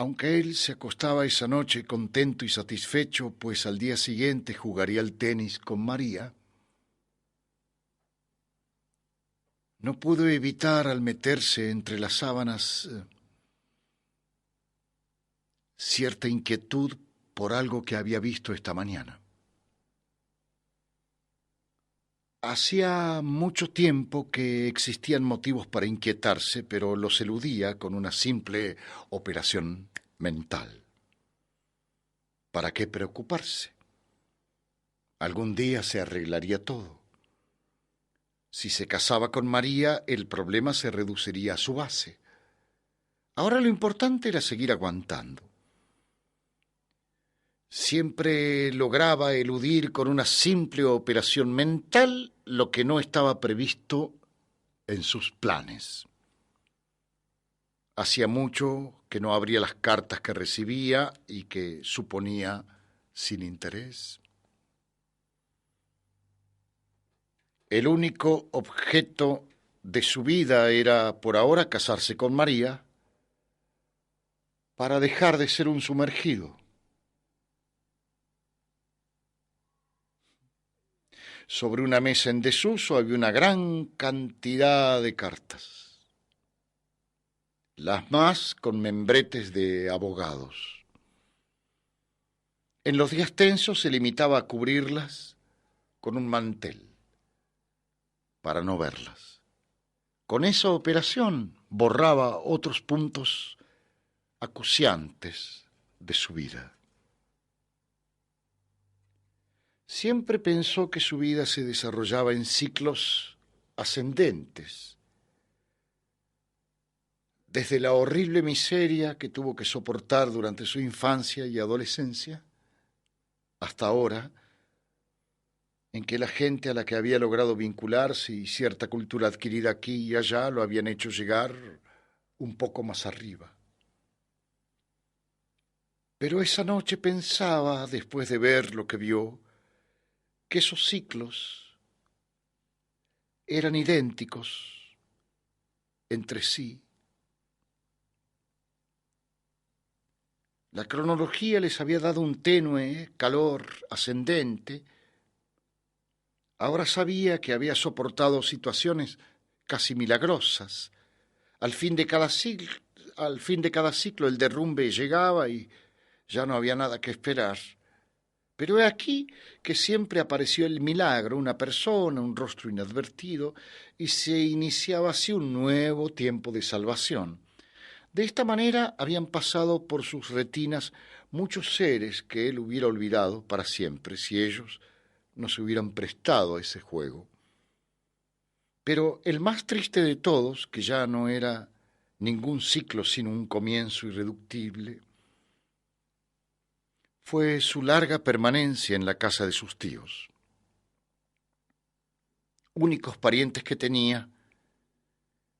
Aunque él se acostaba esa noche contento y satisfecho, pues al día siguiente jugaría al tenis con María, no pudo evitar al meterse entre las sábanas cierta inquietud por algo que había visto esta mañana. Hacía mucho tiempo que existían motivos para inquietarse, pero los eludía con una simple operación mental. ¿Para qué preocuparse? Algún día se arreglaría todo. Si se casaba con María, el problema se reduciría a su base. Ahora lo importante era seguir aguantando. Siempre lograba eludir con una simple operación mental lo que no estaba previsto en sus planes. Hacía mucho que no abría las cartas que recibía y que suponía sin interés. El único objeto de su vida era, por ahora, casarse con María para dejar de ser un sumergido. Sobre una mesa en desuso había una gran cantidad de cartas, las más con membretes de abogados. En los días tensos se limitaba a cubrirlas con un mantel para no verlas. Con esa operación borraba otros puntos acuciantes de su vida. Siempre pensó que su vida se desarrollaba en ciclos ascendentes, desde la horrible miseria que tuvo que soportar durante su infancia y adolescencia, hasta ahora, en que la gente a la que había logrado vincularse y cierta cultura adquirida aquí y allá lo habían hecho llegar un poco más arriba. Pero esa noche pensaba, después de ver lo que vio, que esos ciclos eran idénticos entre sí. La cronología les había dado un tenue calor ascendente. Ahora sabía que había soportado situaciones casi milagrosas. Al fin de cada ciclo el derrumbe llegaba y ya no había nada que esperar. Pero he aquí que siempre apareció el milagro, una persona, un rostro inadvertido, y se iniciaba así un nuevo tiempo de salvación. De esta manera habían pasado por sus retinas muchos seres que él hubiera olvidado para siempre si ellos no se hubieran prestado a ese juego. Pero el más triste de todos, que ya no era ningún ciclo sino un comienzo irreductible, fue su larga permanencia en la casa de sus tíos, únicos parientes que tenía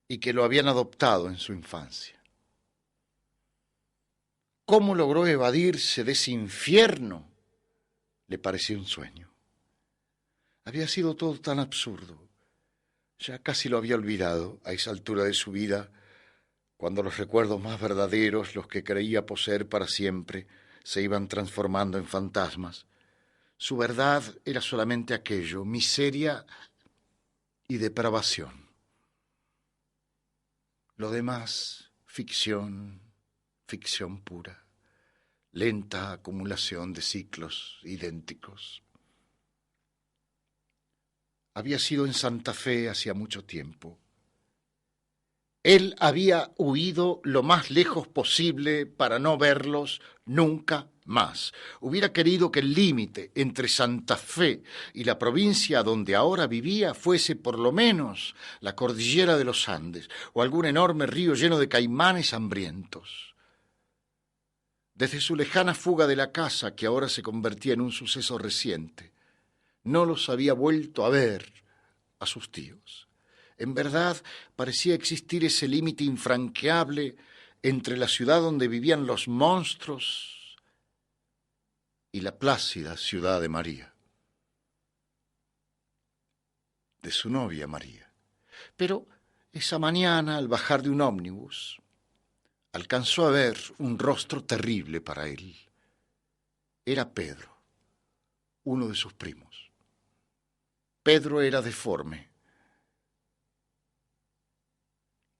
y que lo habían adoptado en su infancia. ¿Cómo logró evadirse de ese infierno? Le pareció un sueño. Había sido todo tan absurdo. Ya casi lo había olvidado a esa altura de su vida, cuando los recuerdos más verdaderos, los que creía poseer para siempre, se iban transformando en fantasmas. Su verdad era solamente aquello, miseria y depravación. Lo demás, ficción, ficción pura, lenta acumulación de ciclos idénticos. Había sido en Santa Fe hacía mucho tiempo. Él había huido lo más lejos posible para no verlos nunca más. Hubiera querido que el límite entre Santa Fe y la provincia donde ahora vivía fuese por lo menos la cordillera de los Andes o algún enorme río lleno de caimanes hambrientos. Desde su lejana fuga de la casa, que ahora se convertía en un suceso reciente, no los había vuelto a ver a sus tíos. En verdad, parecía existir ese límite infranqueable entre la ciudad donde vivían los monstruos y la plácida ciudad de María, de su novia María. Pero esa mañana, al bajar de un ómnibus, alcanzó a ver un rostro terrible para él. Era Pedro, uno de sus primos. Pedro era deforme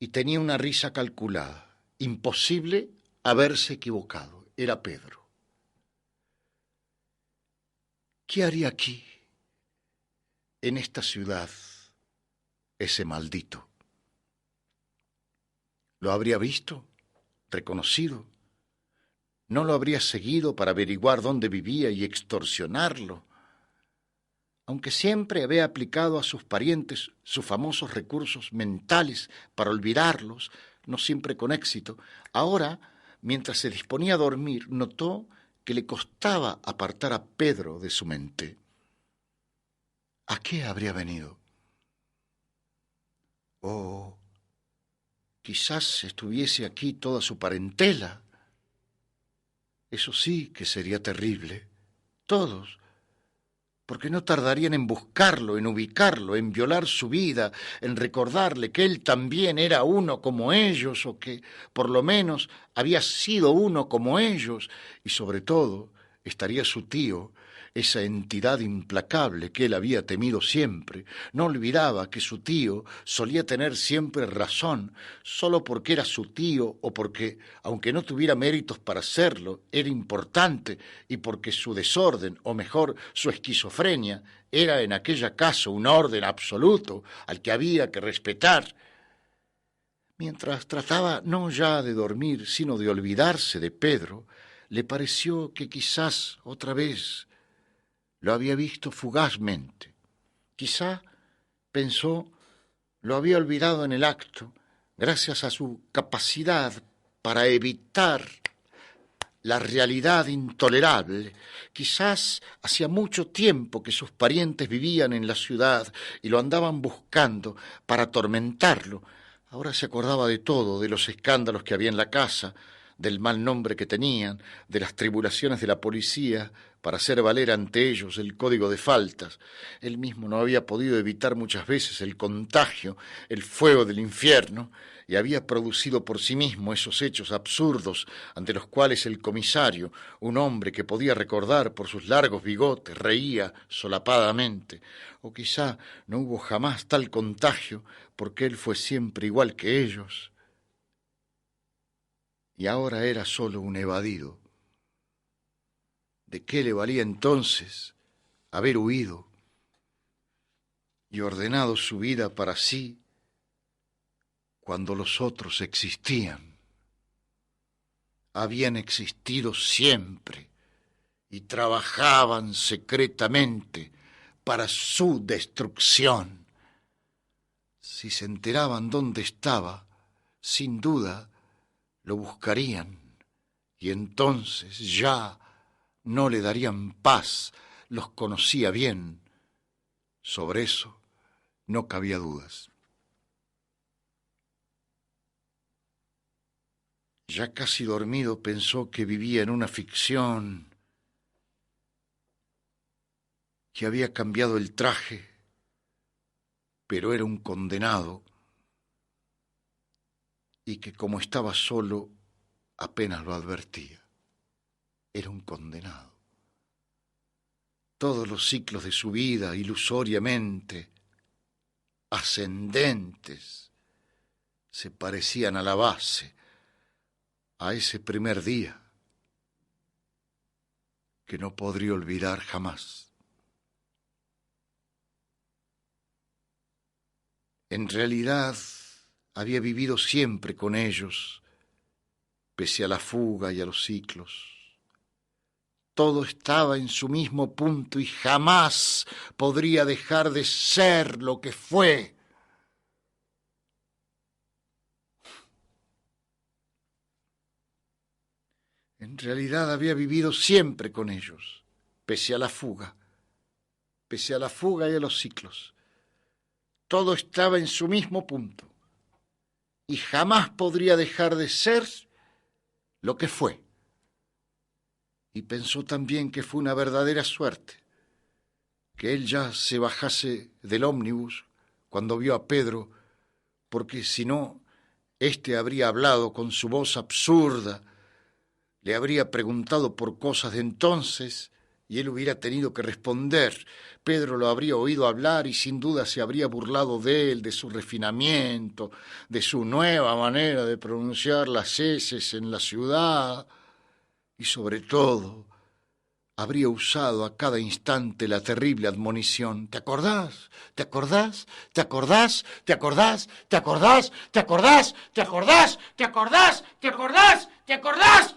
y tenía una risa calculada. Imposible haberse equivocado. Era Pedro. ¿Qué haría aquí, en esta ciudad, ese maldito? ¿Lo habría visto? ¿Reconocido? ¿No lo habría seguido para averiguar dónde vivía y extorsionarlo? Aunque siempre había aplicado a sus parientes sus famosos recursos mentales para olvidarlos, no siempre con éxito, ahora, mientras se disponía a dormir, notó que le costaba apartar a Pedro de su mente. ¿A qué habría venido? Oh, quizás estuviese aquí toda su parentela. Eso sí que sería terrible. Todos, porque no tardarían en buscarlo, en ubicarlo, en violar su vida, en recordarle que él también era uno como ellos, o que, por lo menos, había sido uno como ellos, y sobre todo estaría su tío, esa entidad implacable que él había temido siempre. No olvidaba que su tío solía tener siempre razón, solo porque era su tío o porque, aunque no tuviera méritos para hacerlo, era importante y porque su desorden, o mejor, su esquizofrenia, era en aquella casa un orden absoluto al que había que respetar. Mientras trataba no ya de dormir, sino de olvidarse de Pedro, le pareció que quizás otra vez lo había visto fugazmente. Quizá, pensó, lo había olvidado en el acto, gracias a su capacidad para evitar la realidad intolerable. Quizás hacía mucho tiempo que sus parientes vivían en la ciudad y lo andaban buscando para atormentarlo. Ahora se acordaba de todo, de los escándalos que había en la casa, del mal nombre que tenían, de las tribulaciones de la policía para hacer valer ante ellos el código de faltas. Él mismo no había podido evitar muchas veces el contagio, el fuego del infierno, y había producido por sí mismo esos hechos absurdos ante los cuales el comisario, un hombre que podía recordar por sus largos bigotes, reía solapadamente. O quizá no hubo jamás tal contagio, porque él fue siempre igual que ellos, y ahora era solo un evadido. ¿De qué le valía entonces haber huido y ordenado su vida para sí cuando los otros existían? Habían existido siempre y trabajaban secretamente para su destrucción. Si se enteraban dónde estaba, sin duda lo buscarían y entonces ya no le darían paz. Los conocía bien. Sobre eso no cabía dudas. Ya casi dormido pensó que vivía en una ficción, que había cambiado el traje, pero era un condenado y que como estaba solo apenas lo advertía. Era un condenado. Todos los ciclos de su vida, ilusoriamente ascendentes, se parecían a la base, a ese primer día que no podría olvidar jamás. En realidad, había vivido siempre con ellos, pese a la fuga y a los ciclos. Todo estaba en su mismo punto y jamás podría dejar de ser lo que fue. En realidad había vivido siempre con ellos, pese a la fuga y a los ciclos. Todo estaba en su mismo punto y jamás podría dejar de ser lo que fue. Y pensó también que fue una verdadera suerte que él ya se bajase del ómnibus cuando vio a Pedro, porque si no, Este habría hablado con su voz absurda, le habría preguntado por cosas de entonces y él hubiera tenido que responder. Pedro lo habría oído hablar y sin duda se habría burlado de él, de su refinamiento, de su nueva manera de pronunciar las eses en la ciudad y sobre todo habría usado a cada instante la terrible admonición: ¿te acordás? ¿Te acordás? ¿Te acordás? ¿Te acordás? ¿Te acordás? ¿Te acordás? ¿Te acordás? ¿Te acordás? ¿Te acordás? ¿Te acordás?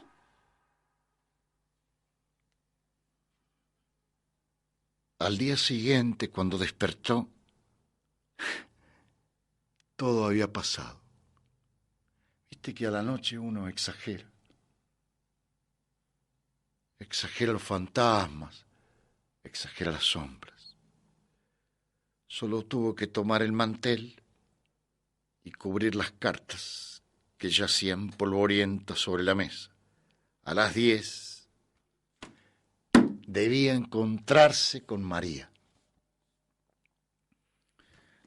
Al día siguiente, cuando despertó, todo había pasado. Viste que a la noche uno exagera. Exagera los fantasmas, exagera las sombras. Solo tuvo que tomar el mantel y cubrir las cartas que yacían polvorientas sobre la mesa. A las 10 debía encontrarse con María.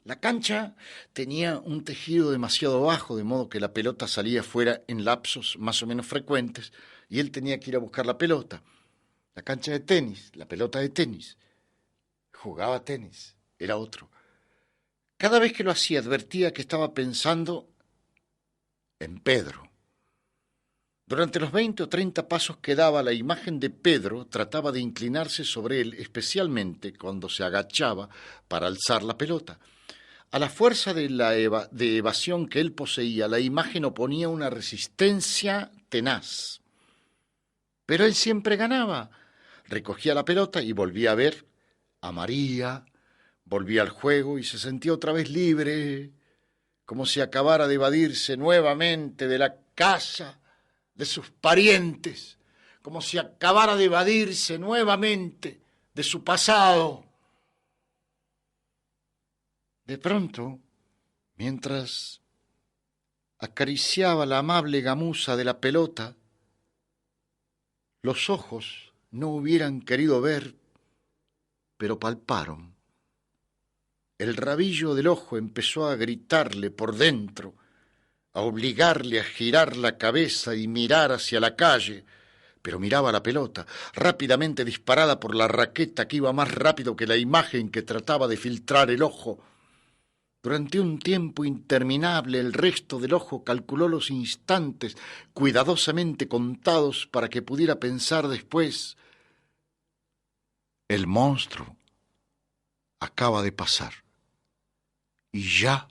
La cancha tenía un tejido demasiado bajo, de modo que la pelota salía fuera en lapsos más o menos frecuentes y él tenía que ir a buscar la pelota. La cancha de tenis, la pelota de tenis. Jugaba tenis, era otro. Cada vez que lo hacía advertía que estaba pensando en Pedro. Durante los 20 o 30 pasos que daba, la imagen de Pedro trataba de inclinarse sobre él, especialmente cuando se agachaba para alzar la pelota. A la fuerza de evasión que él poseía, la imagen oponía una resistencia tenaz. Pero él siempre ganaba. Recogía la pelota y volvía a ver a María, volvía al juego y se sentía otra vez libre, como si acabara de evadirse nuevamente de la casa de sus parientes, como si acabara de evadirse nuevamente de su pasado. De pronto, mientras acariciaba la amable gamuza de la pelota, los ojos no hubieran querido ver, pero palparon. El rabillo del ojo empezó a gritarle por dentro, a obligarle a girar la cabeza y mirar hacia la calle, pero miraba la pelota, rápidamente disparada por la raqueta que iba más rápido que la imagen que trataba de filtrar el ojo. Durante un tiempo interminable el resto del ojo calculó los instantes cuidadosamente contados para que pudiera pensar después: el monstruo acaba de pasar y ya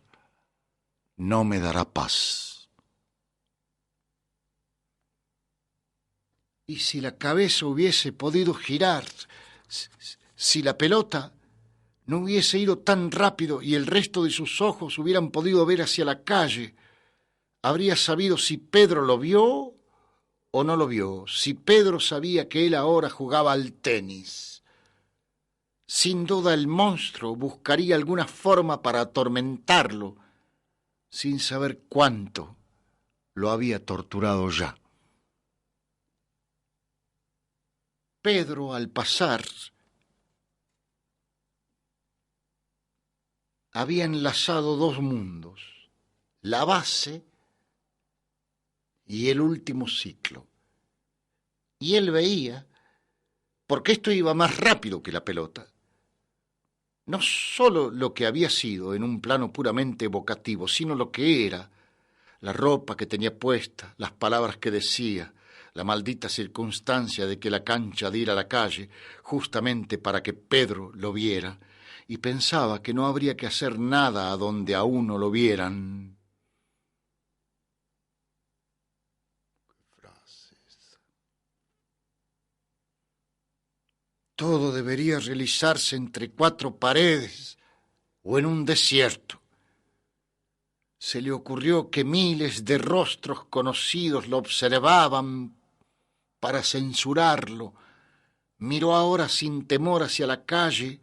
no me dará paz. Y si la cabeza hubiese podido girar, si la pelota no hubiese ido tan rápido y el resto de sus ojos hubieran podido ver hacia la calle, habría sabido si Pedro lo vio o no lo vio, si Pedro sabía que él ahora jugaba al tenis. Sin duda el monstruo buscaría alguna forma para atormentarlo, sin saber cuánto lo había torturado ya. Pedro, al pasar, había enlazado dos mundos, la base y el último ciclo. Y él veía, porque esto iba más rápido que la pelota, no sólo lo que había sido en un plano puramente evocativo, sino lo que era, la ropa que tenía puesta, las palabras que decía, la maldita circunstancia de que la cancha diera a la calle justamente para que Pedro lo viera, y pensaba que no habría que hacer nada a donde a uno lo vieran. Todo debería realizarse entre cuatro paredes o en un desierto. Se le ocurrió que miles de rostros conocidos lo observaban para censurarlo. Miró ahora sin temor hacia la calle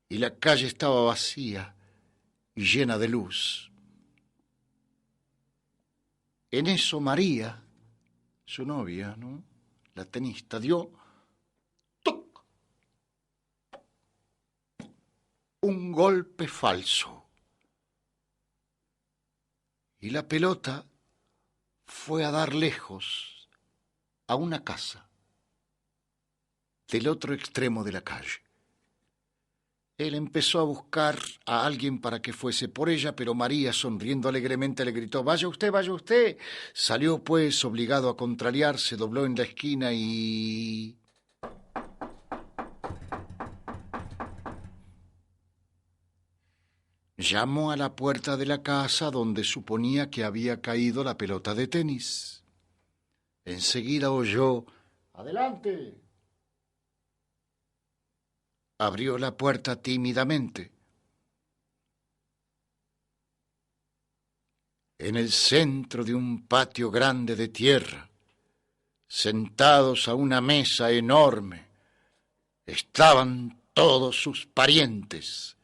y la calle estaba vacía y llena de luz. En eso María, su novia, ¿no?, la tenista, dio ¡tuc!, un golpe falso. y la pelota fue a dar lejos a una casa del otro extremo de la calle. Él empezó a buscar a alguien para que fuese por ella, pero María, sonriendo alegremente, le gritó: vaya usted, vaya usted. Salió, pues, obligado a contrariarse, dobló en la esquina y... llamó a la puerta de la casa donde suponía que había caído la pelota de tenis. Enseguida oyó: ¡adelante! Abrió la puerta tímidamente. En el centro de un patio grande de tierra, sentados a una mesa enorme, estaban todos sus parientes.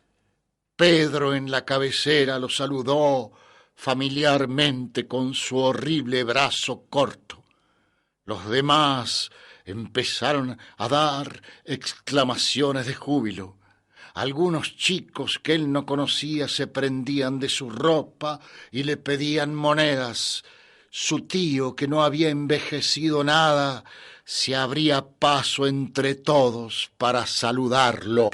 Pedro en la cabecera lo saludó familiarmente con su horrible brazo corto. Los demás empezaron a dar exclamaciones de júbilo. Algunos chicos que él no conocía se prendían de su ropa y le pedían monedas. Su tío, que no había envejecido nada, se abría paso entre todos para saludarlo.